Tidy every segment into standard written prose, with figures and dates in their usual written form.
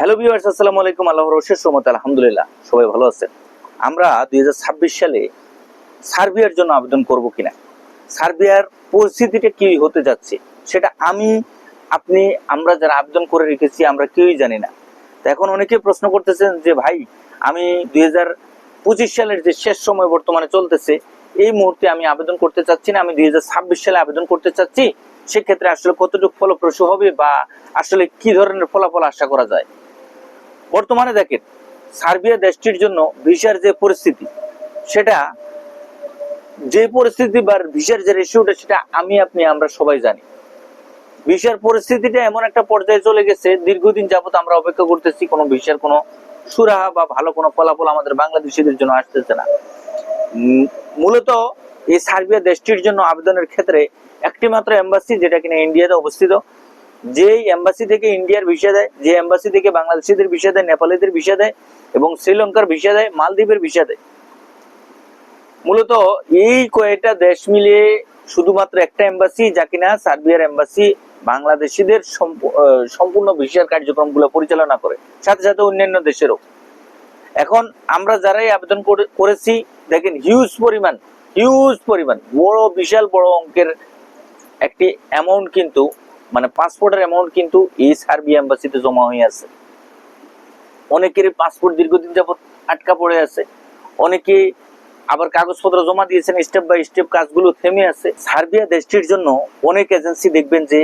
Hello viewers, আসসালামু আলাইকুম। আল্লাহর অশেষ রহমতে আলহামদুলিল্লাহ সবাই ভালো আছেন। আমরা 2026 সালে সার্বিয়ার জন্য আবেদন করব কিনা, সার্বিয়ার পরিস্থিতিটা কি হতে যাচ্ছে সেটা আমরা যারা আবেদন করে রেখেছি আমরা কেউই জানি না। তো এখন অনেকে প্রশ্ন করতেছেন যে ভাই, আমি 2025 সালের যে শেষ সময় বর্তমানে চলতেছে, এই মুহূর্তে আমি আবেদন করতে চাচ্ছি না, আমি 2026 সালে আবেদন করতে চাচ্ছি। সেক্ষেত্রে আসলে কতটুকু ফলপ্রসূ হবে বা আসলে কি ধরনের ফলাফল আশা করা যায়। বর্তমানে দেখেন, সার্বিয়া দেশটির জন্য ভিসার যে পরিস্থিতি, সেটা যে পরিস্থিতি বা ভিসার যে রেশিওটা, সেটা আমরা সবাই জানি। ভিসার পরিস্থিতিটা এমন একটা পর্যায়ে চলে গেছে, দীর্ঘদিন যাবত আমরা অপেক্ষা করতেছি, কোনো ভিসার কোনো সুরাহা বা ভালো কোনো ফলাফল আমাদের বাংলাদেশিদের জন্য আসতেছে না। মূলত এই সার্বিয়া দেশটির জন্য আবেদনের ক্ষেত্রে একটি মাত্র এম্বাসি, যেটা কিনা ইন্ডিয়াতে অবস্থিত, যে এম্বাসি থেকে ইন্ডিয়ার ভিসা দেয়, যে এম্বাসি থেকে বাংলাদেশিদের ভিসা দেয়, নেপালিদের ভিসা দেয় এবং শ্রীলঙ্কার ভিসা দেয়, মালদ্বীপের ভিসা দেয়। মূলত এই কয়েকটা দেশ মিলিয়ে শুধুমাত্র একটা এম্বাসি, যা কিনা সার্বিয়ার এম্বাসি, বাংলাদেশিদের সম্পূর্ণ ভিসার কার্যক্রমগুলো পরিচালনা করে, সাথে সাথে অন্যান্য দেশেরও। এখন আমরা যারাই আবেদন করেছি, দেখেন হিউজ পরিমাণ বিশাল বড় অঙ্কের একটি অ্যামাউন্ট, কিন্তু মানে পাসপোর্টের অ্যামাউন্ট কিন্তু এই সার্বিয়া এম্বাসিতে জমা হয়ে আছে। অনেকের পাসপোর্ট দীর্ঘদিন যাবত আটকা পড়ে আছে, অনেকে আবার কাগজপত্র জমা দিয়েছেন, স্টেপ বাই স্টেপ কাজগুলো থেমে আছে। সার্বিয়া দেশটির জন্য অনেক এজেন্সি দেখবেন যে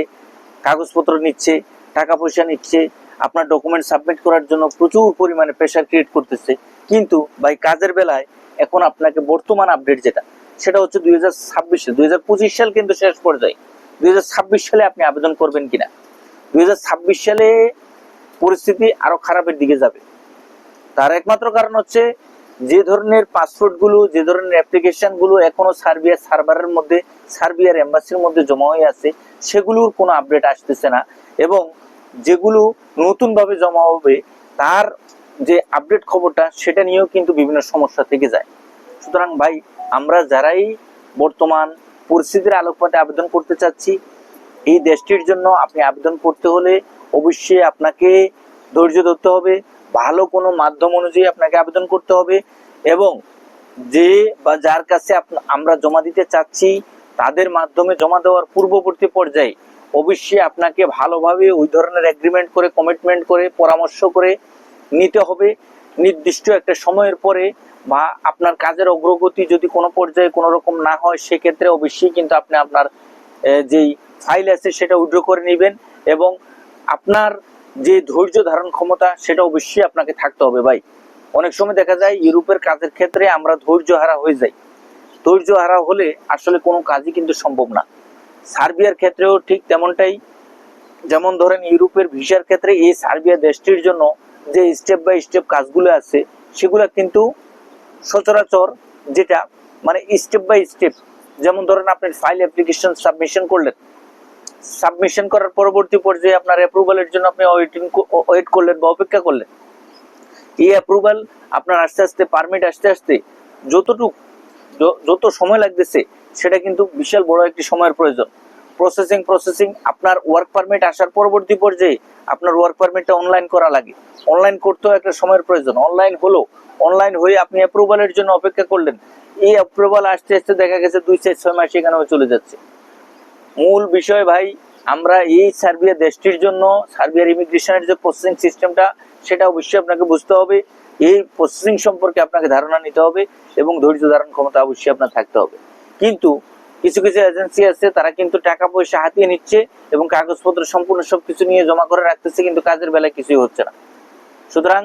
কাগজপত্র নিচ্ছে, টাকা পয়সা নিচ্ছে, আপনার ডকুমেন্ট সাবমিট করার জন্য প্রচুর পরিমাণে প্রেশার ক্রিয়েট করতেছে। কিন্তু ভাই, কাজের বেলায় এখন আপনাকে বর্তমান আপডেট যেটা, সেটা হচ্ছে 2025 সাল কিন্তু শেষ পর্যায়ে। 2026 সালে আপনি আবেদন করবেন কিনা, 2026 সালে পরিস্থিতি আরো খারাপের দিকে যাবে। তার একমাত্র কারণ হচ্ছে, যে ধরনের পাসপোর্ট গুলো, যে ধরনের অ্যাপ্লিকেশন গুলো এখনো সার্বিয়ার সার্ভারের মধ্যে, সার্বিয়ার এম্বাসির মধ্যে জমা হয়ে আছে, সেগুলোর কোনো আপডেট আসতেছে না। এবং যেগুলো নতুন ভাবে জমা হবে, তার যে আপডেট খবরটা, সেটা নিয়েও কিন্তু বিভিন্ন সমস্যা থেকে যায়। সুতরাং ভাই, আমরা যারাই বর্তমান পরিস্থিতির আলোকপাতে আবেদন করতে চাচ্ছি, এই দেশটির জন্য আপনি আবেদন করতে হলে অবশ্যই আপনাকে ধৈর্য ধরতে হবে, ভালো কোনো মাধ্যম অনুযায়ী আপনাকে আবেদন করতে হবে, এবং যে বা যার কাছে আমরা জমা দিতে চাচ্ছি, তাদের মাধ্যমে জমা দেওয়ার পূর্ববর্তী পর্যায়ে অবশ্যই আপনাকে ভালোভাবে ওই ধরনের এগ্রিমেন্ট করে, কমিটমেন্ট করে, পরামর্শ করে নিতে হবে। নির্দিষ্ট একটা সময়ের পরে বা আপনার কাজের অগ্রগতি যদি কোনো পর্যায়ে কোনো রকম না হয়, সেক্ষেত্রে অবশ্যই কিন্তু আপনি আপনার যেই ফাইল আছে সেটা উইথড্র করে নেবেন, এবং আপনার যে ধৈর্য ধারণ ক্ষমতা, সেটা অবশ্যই আপনাকে থাকতে হবে। ভাই, অনেক সময় দেখা যায় ইউরোপের কাজের ক্ষেত্রে আমরা ধৈর্য হারা হয়ে যাই। ধৈর্য হারা হলে আসলে কোনো কাজই কিন্তু সম্ভব না। সার্বিয়ার ক্ষেত্রেও ঠিক তেমনটাই। যেমন ধরেন, ইউরোপের ভিসার ক্ষেত্রে এই সার্বিয়া দেশটির জন্য যে স্টেপ বাই স্টেপ কাজগুলো আছে, সেগুলো কিন্তু সচরাচর যেটা মানে স্টেপ বাই স্টেপ, যেমন ধরেন আপনার ফাইল অ্যাপ্লিকেশন সাবমিশন করলেন, সাবমিশন করার পরবর্তী পর্যায়ে আপনার অ্যাপ্রুভালের জন্য আপনি ওয়েট করলেন বা অপেক্ষা করলেন। এই অ্যাপ্রুভাল আপনার আস্তে আস্তে, পারমিট আসতে আসতে যত সময় লাগতেছে, সেটা কিন্তু বিশাল বড় একটি সময়ের প্রয়োজন। প্রসেসিং আপনার ওয়ার্ক পারমিট আসার পরবর্তী পর্যায়ে আপনার ওয়ার্ক পারমিটটা অনলাইন করা লাগে, অনলাইন করতেও একটা সময়ের প্রয়োজন। অনলাইন হয়ে আপনি অ্যাপ্রুভালের জন্য অপেক্ষা করলেন, এই অ্যাপ্রুভাল আসতে আসতে দেখা গেছে 2-6 মাস এখানেও চলে যাচ্ছে। মূল বিষয় ভাই, আমরা এই সার্বিয়া দেশটির জন্য সার্বিয়ার ইমিগ্রেশনের যে প্রসেসিং সিস্টেমটা, সেটা অবশ্যই আপনাকে বুঝতে হবে। এই প্রসেসিং সম্পর্কে আপনাকে ধারণা নিতে হবে এবং ধৈর্য ধারণ ক্ষমতা অবশ্যই আপনার থাকতে হবে। কিন্তু কিছু কিছু এজেন্সি আছে, তারা কিন্তু টাকা পয়সা হাতিয়ে নিচ্ছে এবং কাগজপত্র সম্পূর্ণ সবকিছু নিয়ে জমা করে রাখতেছে, কিন্তু কাজের বেলায় কিছুই হচ্ছে না। সুতরাং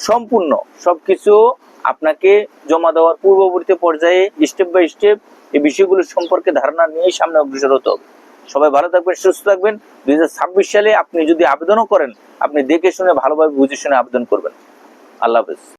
সম্পূর্ণ সবকিছু আপনাকে জমা দেওয়ার পূর্ববর্তী পর্যায়ে স্টেপ বাই স্টেপ এই বিষয়গুলো সম্পর্কে ধারণা নিয়ে সামনে অগ্রসর হতে হবে। সবাই ভালো থাকবেন, সুস্থ থাকবেন। 2026 সালে আপনি যদি আবেদনও করেন, আপনি দেখে শুনে, ভালোভাবে বুঝে শুনে আবেদন করবেন। আল্লাহ হাফেজ।